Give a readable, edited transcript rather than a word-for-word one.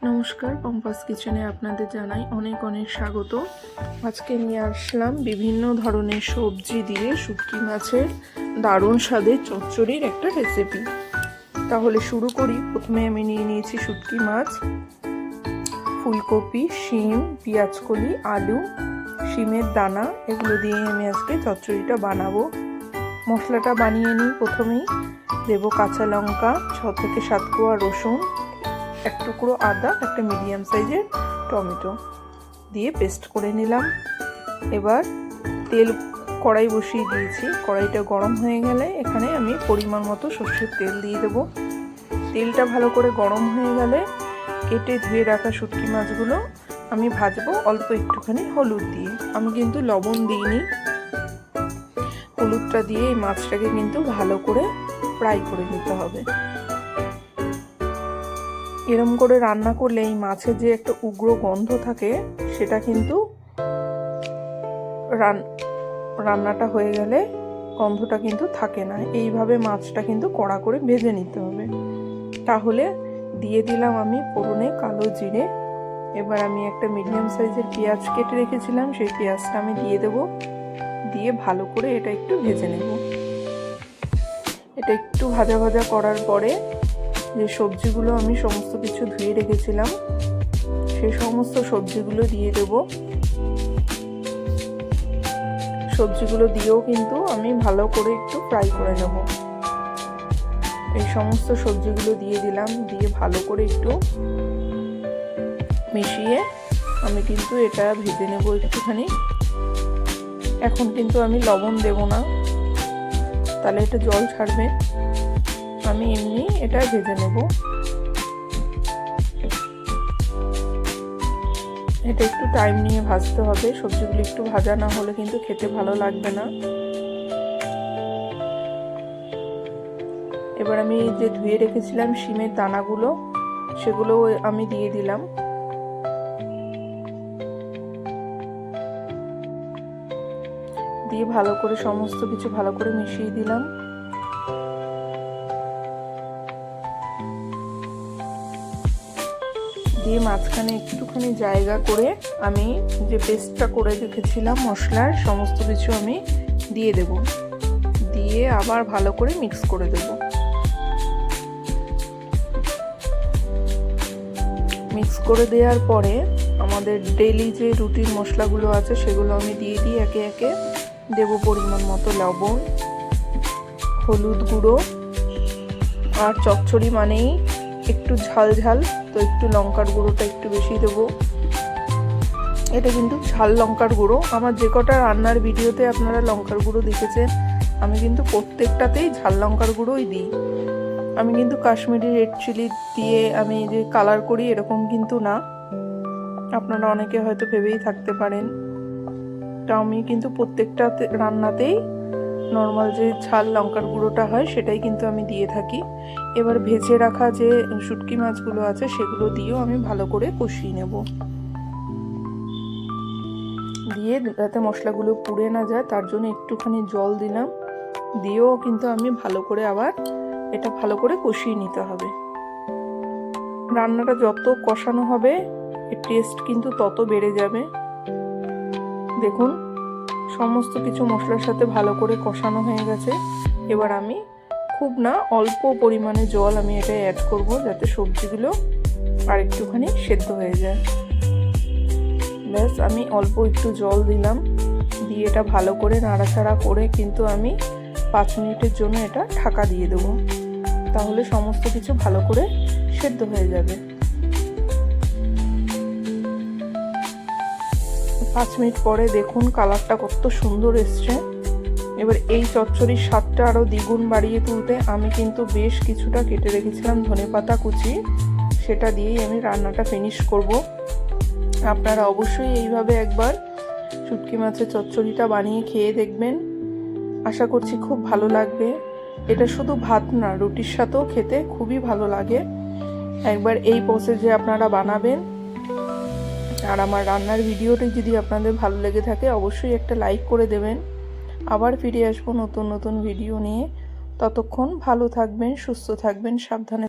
নমস্কার, পম্পাস কিচেনে আপনাদের জানাই অনেক অনেক স্বাগত। আজকে নিয়ে আসলাম বিভিন্ন ধরনের সবজি দিয়ে শুটকি মাছের দারুণ স্বাদের চচ্চড়ির একটা রেসিপি। তাহলে শুরু করি। প্রথমে আমি নিয়ে নিয়েছি শুটকি মাছ, ফুলকপি, শিম, পেঁয়াজকলি, আলু, শিমের দানা, এগুলো দিয়ে আমি আজকে চচ্চড়িটা বানাবো। মশলাটা বানিয়ে নিই। প্রথমেই দেবো কাঁচা লঙ্কা, 6 থেকে 7 কোয়া রসুন, এক টুকরো আদা, একটা মিডিয়াম সাইজের টমেটো দিয়ে পেস্ট করে নিলাম। এবার তেল কড়াই বসিয়ে দিয়েছি। কড়াইটা গরম হয়ে গেলে এখানে আমি পরিমাণ মতো সরষের তেল দিয়ে দেবো। তেলটা ভালো করে গরম হয়ে গেলে কেটে ধুয়ে রাখা শুটকি মাছগুলো আমি ভাজবো অল্প একটুখানি হলুদ দিয়ে। আমি কিন্তু লবণ দিইনি, হলুদটা দিয়ে এই মাছটাকে কিন্তু ভালো করে ফ্রাই করে নিতে হবে। এরম করে রান্না করলে এই মাছের যে একটা উগ্র গন্ধ থাকে সেটা কিন্তু রান্নাটা হয়ে গেলে গন্ধটা কিন্তু থাকে না। এইভাবে মাছটা কিন্তু কড়া করে ভেজে নিতে হবে। তাহলে দিয়ে দিলাম আমি ফোড়নে কালো জিরে। এবার আমি একটা মিডিয়াম সাইজের পেঁয়াজ কেটে রেখেছিলাম, সেই পেঁয়াজটা আমি দিয়ে দেব। দিয়ে ভালো করে এটা একটু ভেজে নেব। এটা একটু ভাজা ভাজা করার পরে যে সবজিগুলো আমি সমস্ত কিছু ধুয়ে রেখেছিলাম সেই সমস্ত সবজিগুলো দিয়ে দেব। সবজিগুলো দিয়েও কিন্তু আমি ভালো করে একটু ফ্রাই করে নেব। এই সমস্ত সবজিগুলো দিয়ে দিলাম, দিয়ে ভালো করে একটু মিশিয়ে আমি কিন্তু এটা ভেজে নেব একটুখানি। এখন কিন্তু আমি লবণ দেব না, তাহলে এটা জল ছাড়বে। আমি এমনি এটা ভেজে নেব। এটা একটু টাইম নিয়ে ভাজতে হবে। সবজিগুলো একটু ভাজা না হলে কিন্তু খেতে ভালো লাগবে না। এবার আমি যে ধুয়ে রেখেছিলাম শিমের দানাগুলো, সেগুলো আমি দিয়ে দিলাম। দিয়ে ভালো করে সমস্ত কিছু ভালো করে মিশিয়ে দিলাম। দিয়ে মাঝখানে একটুখানি জায়গা করে আমি যে পেস্টটা করে রেখেছিলাম মশলার, সমস্ত কিছু আমি দিয়ে দেব। দিয়ে আবার ভালো করে মিক্স করে দেব। মিক্স করে দেওয়ার পরে আমাদের ডেইলি যে রুটিন মশলাগুলো আছে সেগুলো আমি দিয়ে দিই একে একে। দেব পরিমাণ মতো লবণ, হলুদ গুঁড়ো, আর চচ্চড়ি মানেই একটু ঝাল ঝাল, তো একটু লঙ্কার গুঁড়োটা একটু বেশি দেবো। এটা কিন্তু ঝাল লঙ্কার গুঁড়ো। আমার যে কটা রান্নার ভিডিওতে আপনারা লঙ্কার গুঁড়ো দেখেছেন, আমি কিন্তু প্রত্যেকটাতেই ঝাল লঙ্কার গুঁড়োই দিই। আমি কিন্তু কাশ্মীরি রেড চিলি দিয়ে আমি যে কালার করি এরকম কিন্তু না। আপনারা অনেকে হয়তো ভেবেই থাকতে পারেন। তা আমি কিন্তু প্রত্যেকটা রান্নাতেই নর্মাল যে ঝাল লঙ্কার গুঁড়োটা হয় সেটাই কিন্তু আমি দিয়ে থাকি। এবার ভেজে রাখা যে শুটকি মাছগুলো আছে সেগুলো দিয়েও আমি ভালো করে কষিয়ে নেব। দিয়ে যাতে মশলাগুলো পুড়ে না যায় তার জন্য একটুখানি জল দিলাম। দিয়েও কিন্তু আমি ভালো করে আবার এটা ভালো করে কষিয়ে নিতে হবে। রান্নাটা যত কষানো হবে এর টেস্ট কিন্তু তত বেড়ে যাবে। দেখুন সমস্ত কিছু মশলার সাথে ভালো করে কষানো হয়ে গেছে। এবার আমি খুব না অল্প পরিমাণে জল আমি এটা অ্যাড করব, যাতে সবজিগুলো আর একটুখানি সেদ্ধ হয়ে যায়। ব্যাস আমি অল্প একটু জল দিলাম। দিয়ে এটা ভালো করে নাড়াচাড়া করে কিন্তু আমি 5 মিনিটের জন্য এটা ঢাকা দিয়ে দেবো। তাহলে সমস্ত কিছু ভালো করে সেদ্ধ হয়ে যাবে। 5 মিনিট পরে দেখুন কালারটা কত সুন্দর এসছে। এবার এই চচ্চড়ির স্বাদটা আরও দ্বিগুণ বাড়িয়ে তুলতে আমি কিন্তু বেশ কিছুটা কেটে রেখেছিলাম ধনেপাতা কুচি, সেটা দিয়েই আমি রান্নাটা ফিনিশ করব। আপনারা অবশ্যই এইভাবে একবার শুটকি মাছের চচ্চড়িটা বানিয়ে খেয়ে দেখবেন। আশা করছি খুব ভালো লাগবে। এটা শুধু ভাত না, রুটির সাথেও খেতে খুবই ভালো লাগে। একবার এই প্রসেসে আপনারা বানাবেন। আর আমার রান্নার ভিডিওটি যদি আপনাদের ভালো লেগে থাকে অবশ্যই একটা লাইক করে দেবেন। আবার ফিরে আসবো নতুন নতুন ভিডিও নিয়ে। ততক্ষণ ভালো থাকবেন, সুস্থ থাকবেন, সাবধানে